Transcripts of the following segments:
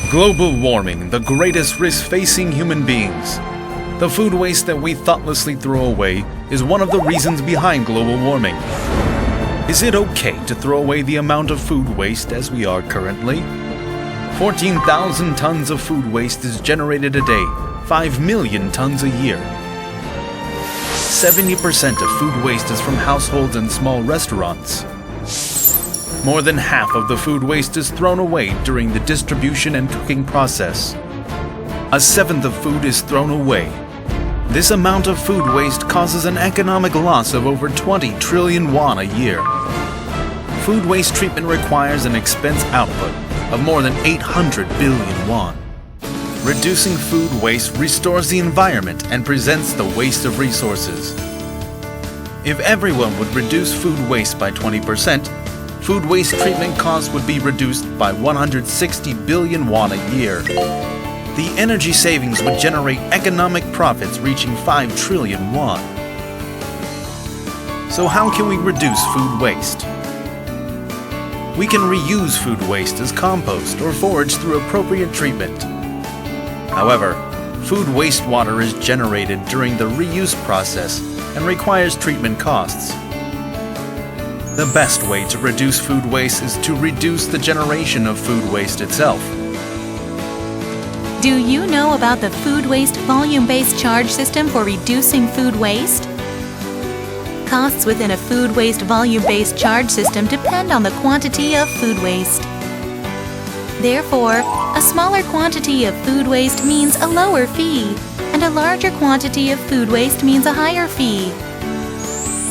Global warming, the greatest risk facing human beings. The food waste that we thoughtlessly throw away is one of the reasons behind global warming. Is it okay to throw away the amount of food waste as we are currently? 14,000 tons of food waste is generated a day, 5 million tons a year. 70% of food waste is from households and small restaurants. More than half of the food waste is thrown away during the distribution and cooking process. A seventh of food is thrown away. This amount of food waste causes an economic loss of over 20 trillion won a year. Food waste treatment requires an expense output of more than 800 billion won. Reducing food waste restores the environment and prevents the waste of resources. If everyone would reduce food waste by 20%, food waste treatment costs would be reduced by 160 billion won a year. The energy savings would generate economic profits reaching 5 trillion won. So how can we reduce food waste? We can reuse food waste as compost or forage through appropriate treatment. However, food wastewater is generated during the reuse process and requires treatment costs. The best way to reduce food waste is to reduce the generation of food waste itself. Do you know about the food waste volume-based charge system for reducing food waste? Costs within a food waste volume-based charge system depend on the quantity of food waste. Therefore, a smaller quantity of food waste means a lower fee, and a larger quantity of food waste means a higher fee.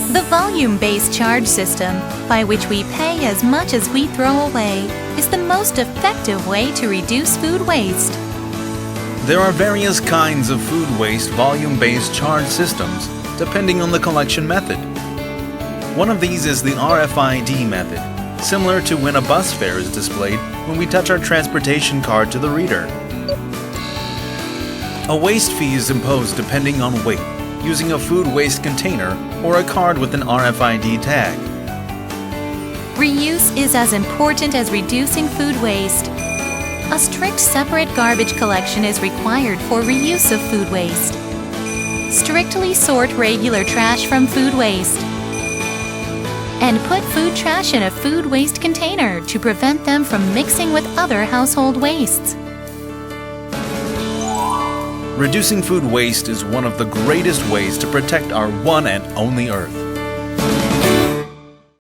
The volume-based charge system, by which we pay as much as we throw away, is the most effective way to reduce food waste. There are various kinds of food waste volume-based charge systems, depending on the collection method. One of these is the RFID method, similar to when a bus fare is displayed when we touch our transportation card to the reader. A waste fee is imposed depending on weight, using a food waste container or a card with an RFID tag. Reuse is as important as reducing food waste. A strict separate garbage collection is required for reuse of food waste. Strictly sort regular trash from food waste. And put food trash in a food waste container to prevent them from mixing with other household wastes. Reducing food waste is one of the greatest ways to protect our one and only Earth.